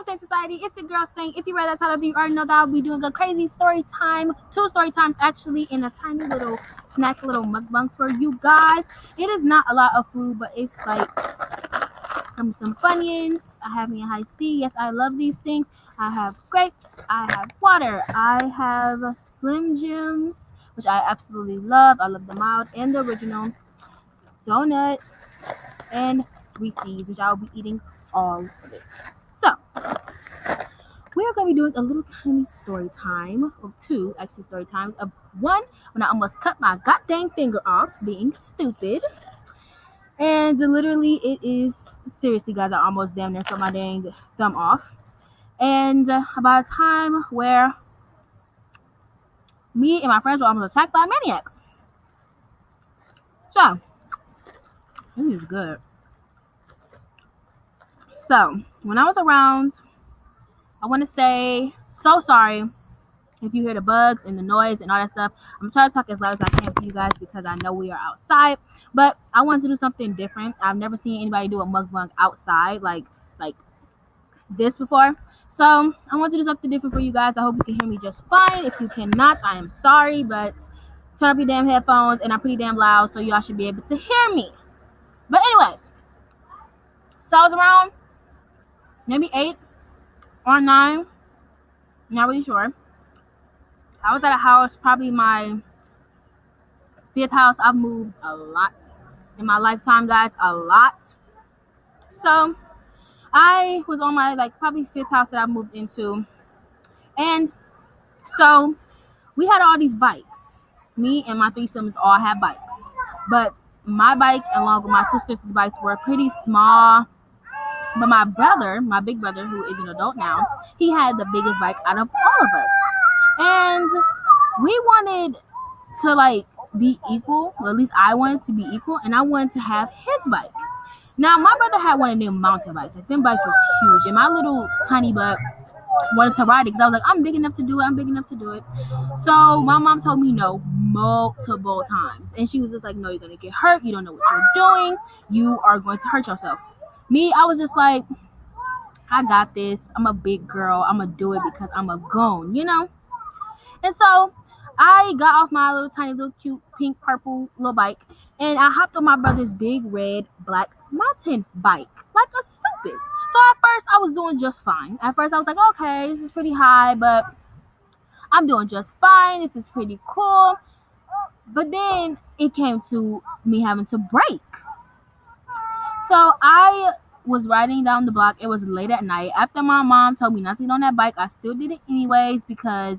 up, Saint Society? It's the girl saying, if you read that title, you already know that I'll be doing a crazy story time. 2 story times actually, in a tiny little snack, little mukbang for you guys. It is not a lot of food, but it's like some Funyuns. I have me a high C. Yes, I love these things. I have grapes. I have water. I have Slim Jims, which I absolutely love. I love the mild and the original. Donuts and Reese's, which I'll be eating all of it. So, we are going to be doing a little tiny story time, or 2 actually story times. Of one, when I almost cut my goddamn finger off being stupid. And literally, it is, seriously, guys, I almost damn near cut my dang thumb off. And about a time where me and my friends were almost attacked by a maniac. So, this is good. So, when I was around, I want to say, so sorry if you hear the bugs and the noise and all that stuff. I'm trying to talk as loud as I can for you guys because I know we are outside. But I wanted to do something different. I've never seen anybody do a mukbang outside like this before. So I want to do something different for you guys. I hope you can hear me just fine. If you cannot, I am sorry, but turn up your damn headphones and I'm pretty damn loud, so y'all should be able to hear me. But anyways, so I was around maybe 8 or 9, not really sure. I was at a house, probably my 5th house. I've moved a lot in my lifetime, guys, a lot. So I was on my probably 5th house that I moved into, and so we had all these bikes. Me and my 3 siblings all had bikes, but my bike along with my 2 sisters' bikes were pretty small. But my brother, my big brother, who is an adult now, he had the biggest bike out of all of us, and we wanted to be equal. Well, at least I wanted to be equal, and I wanted to have his bike. Now, my brother had one of them mountain bikes. Like, them bikes was huge, and my little tiny butt wanted to ride it because I was like, I'm big enough to do it. I'm big enough to do it. So my mom told me no multiple times, and she was just like, no, you're gonna get hurt. You don't know what you're doing. You are going to hurt yourself. Me, I was just like, I got this. I'm a big girl. I'm gonna do it because I'm a goon, you know. And so I got off my little tiny little cute pink purple little bike, and I hopped on my brother's big red black mountain bike like a stupid. So at first I was doing just fine. At first I was like, okay, this is pretty high, but I'm doing just fine. This is pretty cool. But then it came to me having to brake. So I was riding down the block. It was late at night. After my mom told me not to get on that bike, I still did it anyways because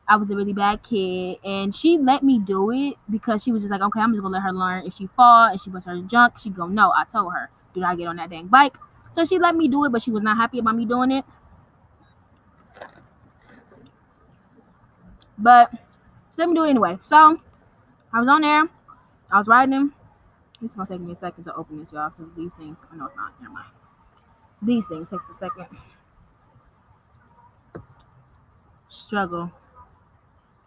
I was a really bad kid, and she let me do it because she was just like, okay, I'm just gonna let her learn. If she fall and she puts her junk, she'd go, no, I told her, do not get on that dang bike. So she let me do it, but she was not happy about me doing it. But she let me do it anyway. So I was on there, I was riding. It's gonna take me a second to open this, y'all, because these things, oh, no, it's not, never mind. These things takes a second. Struggle.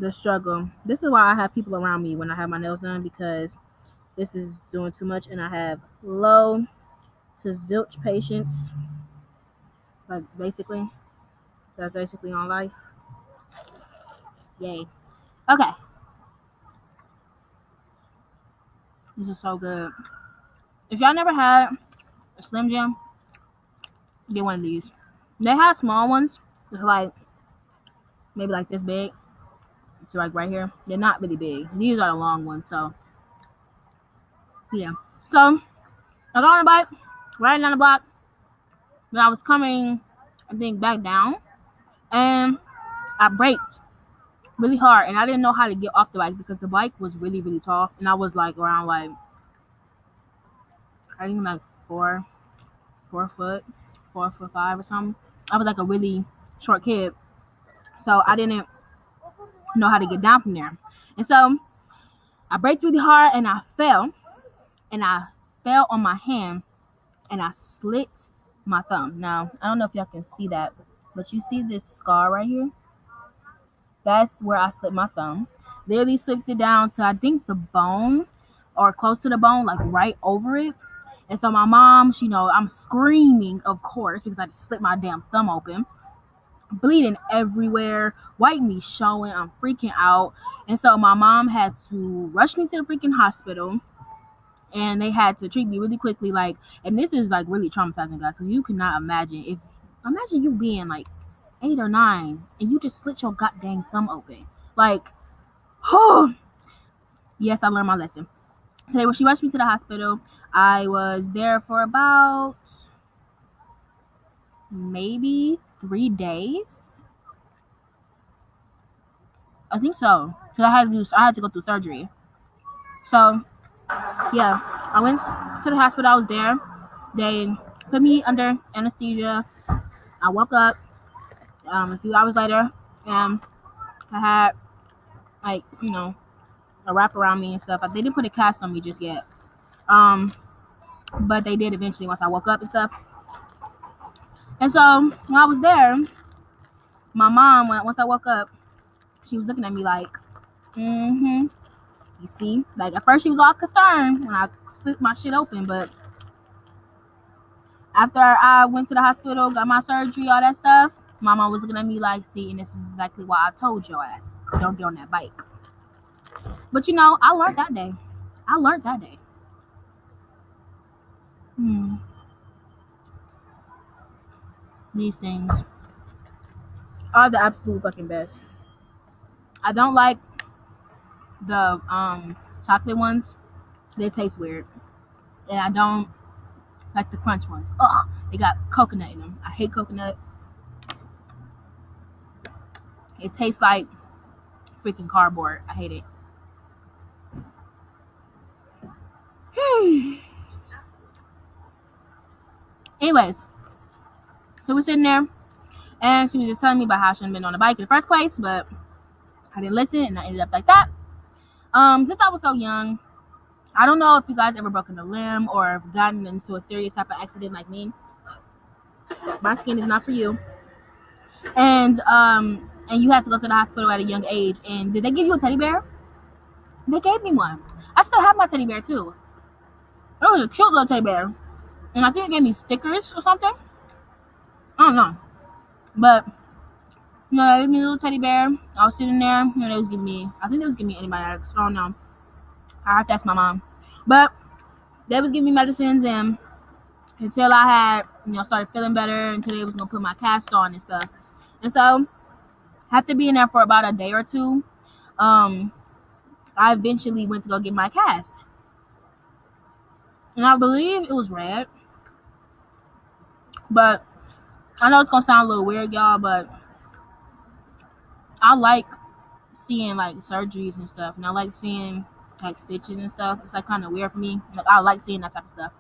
The struggle. This is why I have people around me when I have my nails done, because this is doing too much, and I have low to zilch patience. Like, basically, that's basically on life. Yay. Okay. This is so good. If y'all never had a Slim Jim, get one of these. They have small ones, like maybe like this big. It's like right here. They're not really big. These are the long ones, so yeah. So I got on a bike, riding down the block. When I was coming, I think, back down, and I braked really hard, and I didn't know how to get off the bike because the bike was really, really tall, and I was like around I think 4 foot 5 or something. I was like a really short kid, so I didn't know how to get down from there, and so I braked really hard, and I fell on my hand, and I slit my thumb. Now, I don't know if y'all can see that, but you see this scar right here? That's where I slit my thumb. Literally slipped it down to, I think, the bone, or close to the bone, like right over it. And so my mom, she I'm screaming, of course, because I just slit my damn thumb open, bleeding everywhere, white meat showing. I'm freaking out. And so my mom had to rush me to the freaking hospital, and they had to treat me really quickly. Like, and this is like really traumatizing, guys, because you cannot imagine you being like 8 or 9 and you just slit your goddamn thumb open. Like, oh, yes, I learned my lesson. Today, when she rushed me to the hospital, I was there for about maybe 3 days. I think so. Cause I had to go through surgery. So yeah, I went to the hospital. I was there. They put me under anesthesia. I woke up a few hours later, and I had like a wrap around me and stuff. They didn't put a cast on me just yet. But they did eventually once I woke up and stuff. And so when I was there, my mom, once I woke up, she was looking at me like, mm-hmm. You see? Like, at first she was all concerned when I slit my shit open, but after I went to the hospital, got my surgery, all that stuff, my mom was looking at me like, see, and this is exactly why I told your ass, don't get on that bike. But I learned that day. These things are the absolute fucking best. I don't like the chocolate ones. They taste weird. And I don't like the crunch ones. Ugh, they got coconut in them. I hate coconut. It tastes like freaking cardboard. I hate it. Anyways, so we're sitting there, and she was just telling me about how I shouldn't have been on the bike in the first place, but I didn't listen, and I ended up like that. Since I was so young, I don't know if you guys ever broken a limb or gotten into a serious type of accident like me. My skin is not for you. And you had to go to the hospital at a young age. And did they give you a teddy bear? They gave me one. I still have my teddy bear too. It was a cute little teddy bear, and I think it gave me stickers or something. I don't know, but they gave me a little teddy bear. I was sitting there, they was giving me. I think they was giving me antibiotics. I don't know. I have to ask my mom, but they was giving me medicines, and until I had started feeling better, until they was gonna put my cast on and stuff. And so after being there for about a day or two, I eventually went to go get my cast, and I believe it was red. But I know it's gonna sound a little weird, y'all, but I like seeing like surgeries and stuff, and I like seeing like stitches and stuff. It's like kind of weird for me. Like, I like seeing that type of stuff.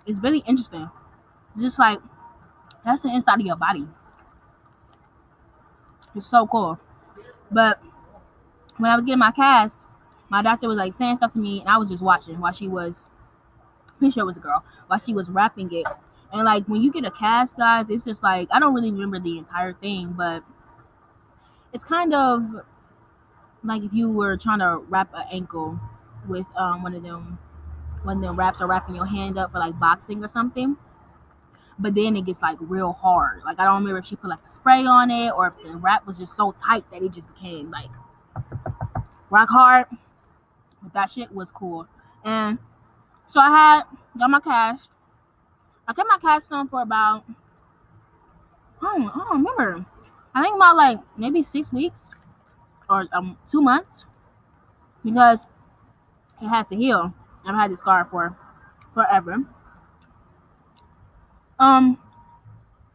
It's really interesting. It's just like that's the inside of your body. It's so cool. But when I was getting my cast, my doctor was like saying stuff to me, and I was just watching while she was. Pretty sure it was a girl. While she was wrapping it, and like when you get a cast, guys, it's just like I don't really remember the entire thing, but it's kind of like if you were trying to wrap an ankle with one of them wraps, or wrapping your hand up for like boxing or something. But then it gets like real hard. Like I don't remember if she put like a spray on it or if the wrap was just so tight that it just became like rock hard. But that shit was cool. And so got my cast. I kept my cast on for about I don't remember. I think about like maybe 6 weeks or 2 months, because it had to heal. I've had this scar for forever.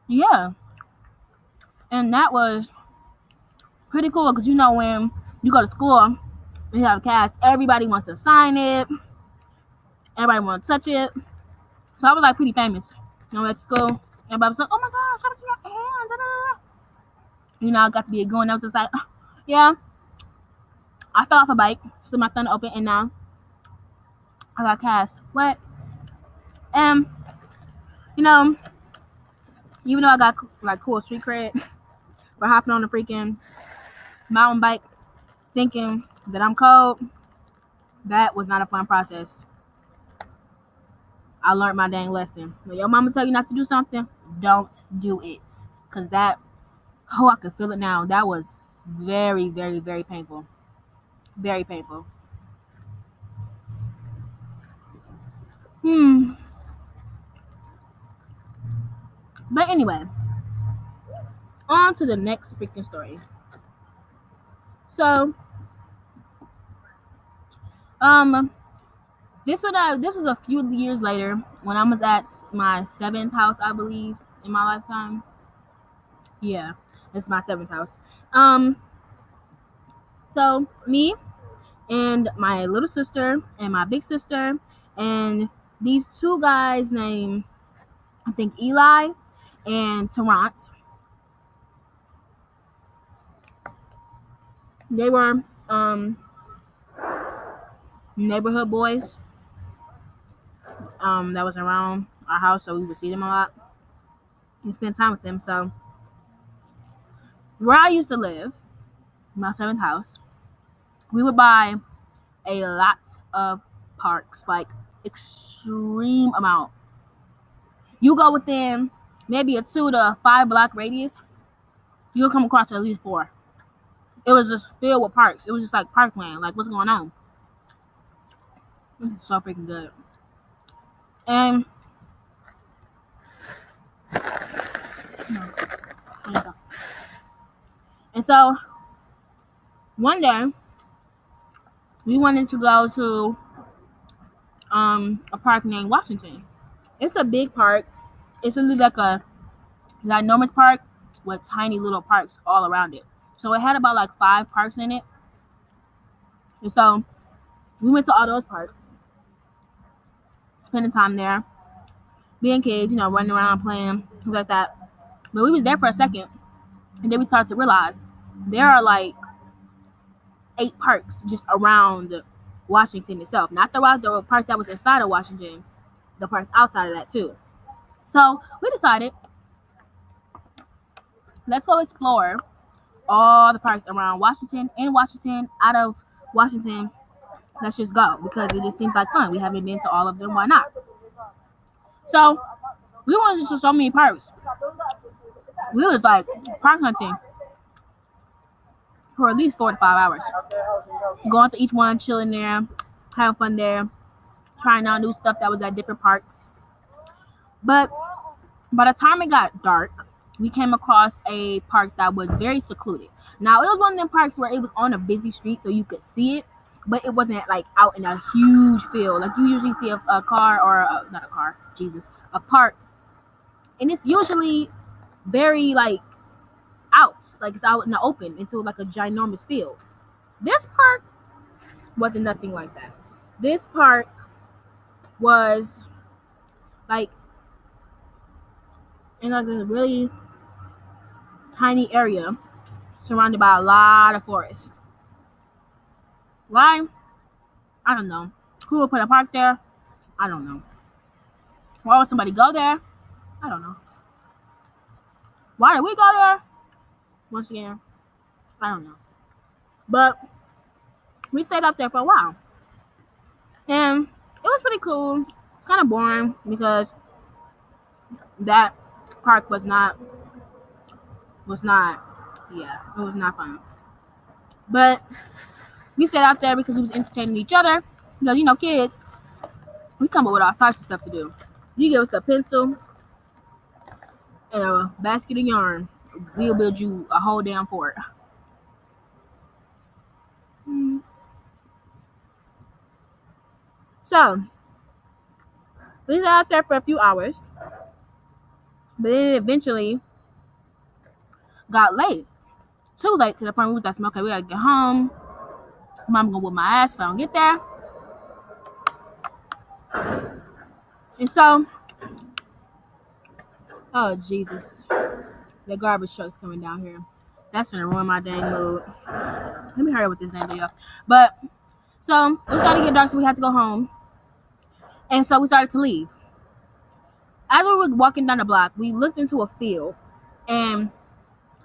Yeah, and that was pretty cool because when you go to school and you have a cast, everybody wants to sign it, everybody wants to touch it. So I was like pretty famous. At school, everybody was like, "Oh my God, shout out to your hand!" Da, da, da. I got to be a going. I was just like, yeah. I fell off a bike, so my thumb open, and now I got cast. What? And even though I got like cool street cred for hopping on a freaking mountain bike, thinking that I'm cold, that was not a fun process. I learned my dang lesson. When your mama tell you not to do something, don't do it. Cause that, oh, I can feel it now. That was very, very, very painful. Very painful. Hmm. But anyway, on to the next freaking story. So, um, this was a few years later when I was at my 7th house, I believe, in my lifetime. Yeah, it's my 7th house. Um, so me and my little sister and my big sister and these two guys named, I think, Eli and Tarrant. They were neighborhood boys that was around our house, so we would see them a lot and spend time with them. So where I used to live, my 7th house, we would buy a lot of parks, like extreme amount. You go within maybe a 2 to 5 block radius, you'll come across at least 4. It was just filled with parks. It was just like parkland. Like, what's going on? This is so freaking good. And so one day we wanted to go to a park named Washington. It's a big park. It's really like a ginormous park with tiny little parks all around it. So it had about like 5 parks in it. And so we went to all those parks, spending time there, being kids, running around playing, things like that. But we was there for a second, and then we started to realize there are like 8 parks just around Washington itself. Not the park that was inside of Washington, the parks outside of that too. So we decided, let's go explore all the parks around Washington, in Washington, out of Washington. Let's just go because it just seems like fun. We haven't been to all of them. Why not? So we wanted to so many parks. We was like park hunting for at least 4 to 5 hours. Going to each one, chilling there, having fun there, trying out new stuff that was at different parks. But by the time it got dark, we came across a park that was very secluded. Now, it was one of them parks where it was on a busy street so you could see it, but it wasn't like out in a huge field. Like you usually see a car or not a car, Jesus, a park. And it's usually very like out, like it's out in the open into like a ginormous field. This park wasn't nothing like that. This park was like in like a really tiny area surrounded by a lot of forest. Why? I don't know. Who would put a park there? I don't know. Why would somebody go there? I don't know. Why did we go there? Once again, I don't know. But we stayed up there for a while. And it was pretty cool. Kind of boring because that park was not, yeah, it was not fun. But we stayed out there because we was entertaining each other. Because, kids, we come up with all types of stuff to do. You give us a pencil and a basket of yarn, we'll build you a whole damn fort. So, we was out there for a few hours, but then it eventually got late. Too late to the point we was like, okay, we gotta get home. Mom gonna whip my ass if I don't get there. And so, oh Jesus, the garbage truck's coming down here. That's gonna ruin my dang mood. Let me hurry up with this dang video. But so it started to get dark, so we had to go home. And so we started to leave. As we were walking down the block, we looked into a field, and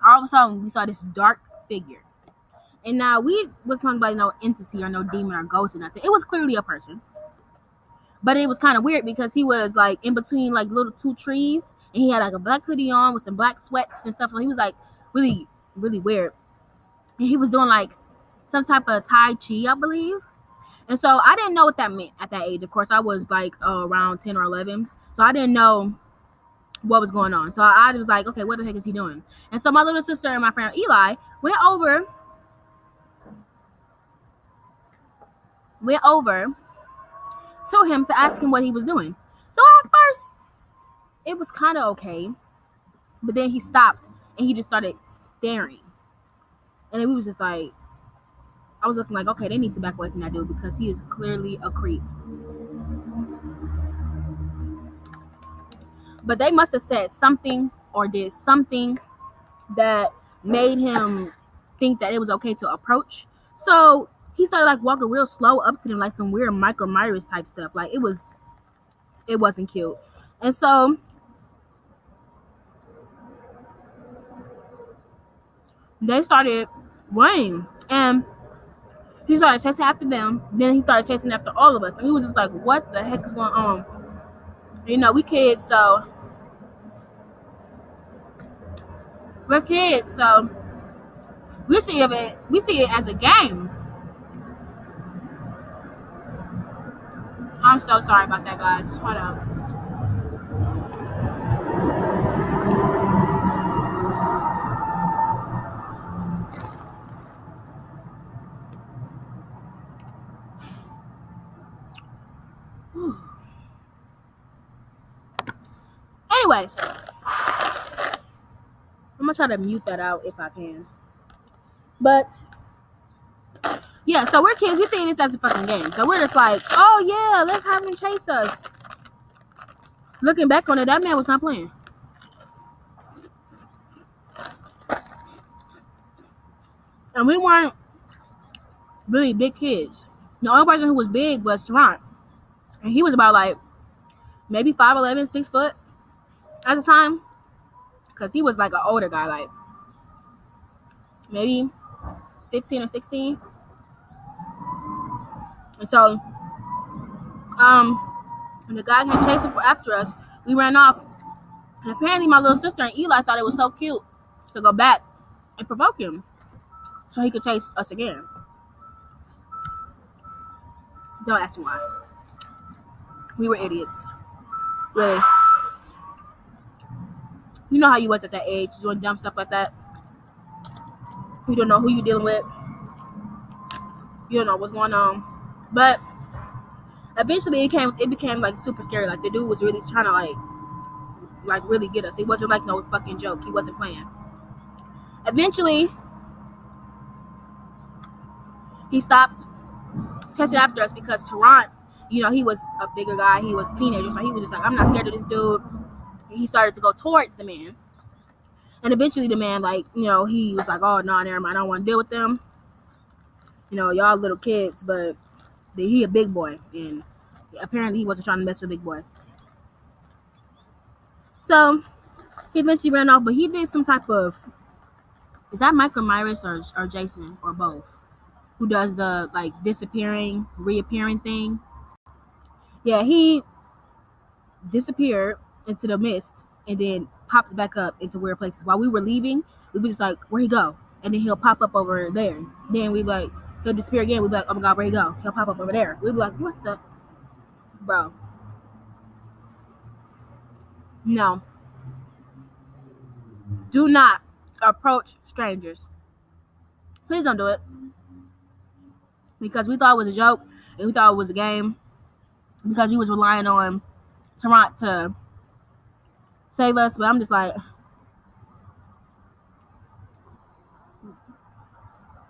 all of a sudden we saw this dark figure. And now we was talking about no entity or no demon or ghost or nothing. It was clearly a person. But it was kind of weird because he was like in between like little two trees, and he had like a black hoodie on with some black sweats and stuff. So he was like really, really weird. And he was doing like some type of Tai Chi, I believe. And so I didn't know what that meant at that age. Of course, I was like around 10 or 11. So I didn't know what was going on. So I was like, okay, what the heck is he doing? And so my little sister and my friend Eli went over to him to ask him what he was doing. So at first, it was kind of okay. But then he stopped and he just started staring. And we was just like, I was looking like, okay, they need to back away from that dude because he is clearly a creep. But they must have said something or did something that made him think that it was okay to approach. So he started like walking real slow up to them, like some weird Michael Myers type stuff. Like it wasn't cute. And so they started running, and he started chasing after them. Then he started chasing after all of us, and we was just like, "What the heck is going on?" You know, we kids, so we're kids, so we see it as a game. I'm so sorry about that, guys. Hold up. Anyways, I'm gonna try to mute that out if I can. But yeah, so we're kids. We think this as a fucking game. So we're just like, oh yeah, let's have him chase us. Looking back on it, that man was not playing. And we weren't really big kids. The only person who was big was Tarant. And he was about like maybe 5'11", 6 foot at the time. Because he was like an older guy, like maybe 15 or 16. And so when the guy came chasing after us, we ran off. And apparently my little sister and Eli thought it was so cute to go back and provoke him so he could chase us again. Don't ask me why. We were idiots. Really. You know how you was at that age, doing dumb stuff like that. You don't know who you're dealing with. You don't know what's going on. But eventually it became like super scary. Like the dude was really trying to like really get us. It wasn't like no fucking joke. He wasn't playing. Eventually he stopped chasing after us because Tarant, you know, he was a bigger guy. He was a teenager, so he was just like, I'm not scared of this dude. And he started to go towards the man. And eventually the man, like, you know, he was like, oh, no, never mind. I don't want to deal with them. You know, y'all little kids, but he a big boy. And apparently he wasn't trying to mess with a big boy. So he eventually ran off, but he did some type of, is that Michael Myers or Jason or both? Who does the like disappearing, reappearing thing? Yeah, he disappeared into the mist and then pops back up into weird places. While we were leaving, we were just like, where'd he go? And then he'll pop up over there. Then we like, he'll disappear again. We'd be like, oh my God, where'd he go? He'll pop up over there. We'd be like, what the? Bro. No. Do not approach strangers. Please don't do it. Because we thought it was a joke and we thought it was a game. Because we was relying on Tarant to save us. But I'm just like,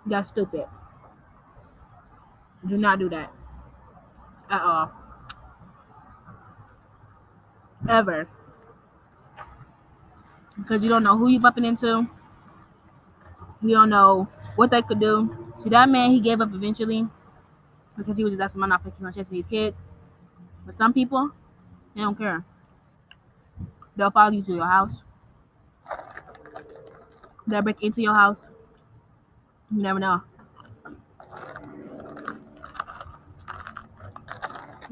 that's stupid. Do not do that. At all. Ever. Because you don't know who you're bumping into. You don't know what they could do. See, that man, he gave up eventually because he was just asking, I'm not fucking on chasing these kids. But some people, they don't care. They'll follow you to your house. They'll break into your house. You never know.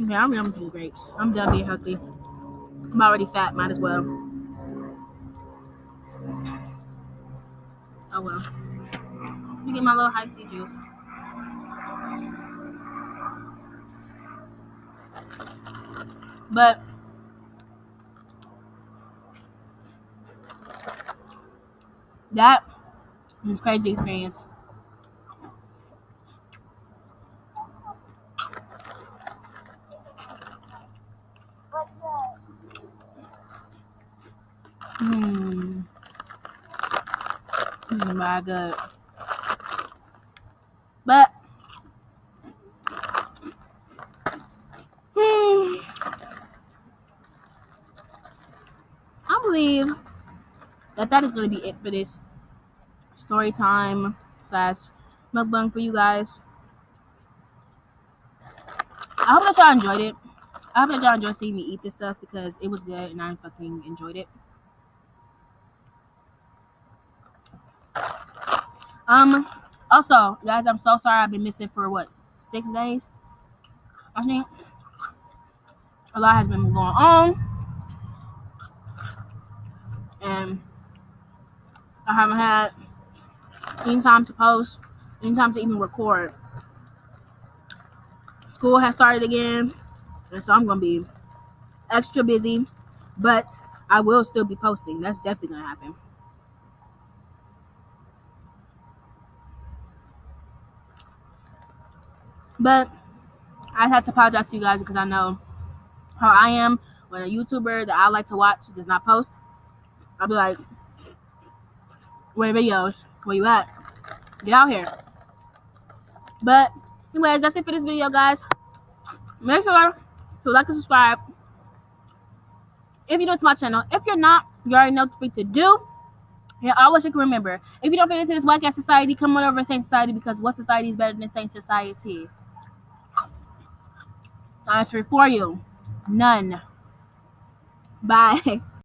Yeah, I'm yummy these grapes. I'm done being healthy. I'm already fat, might as well. Oh well. Let me get my little high C juice. But that was a crazy experience. Hmm. My good. But I believe that is going to be it for this story time slash mukbang for you guys. I hope that y'all enjoyed it. I hope that y'all enjoyed seeing me eat this stuff because it was good and I fucking enjoyed it. Also, guys, I'm so sorry I've been missing for what, 6 days? I think a lot has been going on and I haven't had any time to post, any time to even record. School has started again, and so I'm gonna be extra busy, but I will still be posting. That's definitely gonna happen. But I had to apologize to you guys because I know how I am when a YouTuber that I like to watch does not post. I'll be like, where the videos? Where you at? Get out here. But anyways, that's it for this video, guys. Make sure to like and subscribe if you're new to my channel. If you're not, you already know what to do. And always remember, if you don't fit into this whack ass society, come on over to Saint Society because what society is better than Saint Society? Answer for you. None. Bye.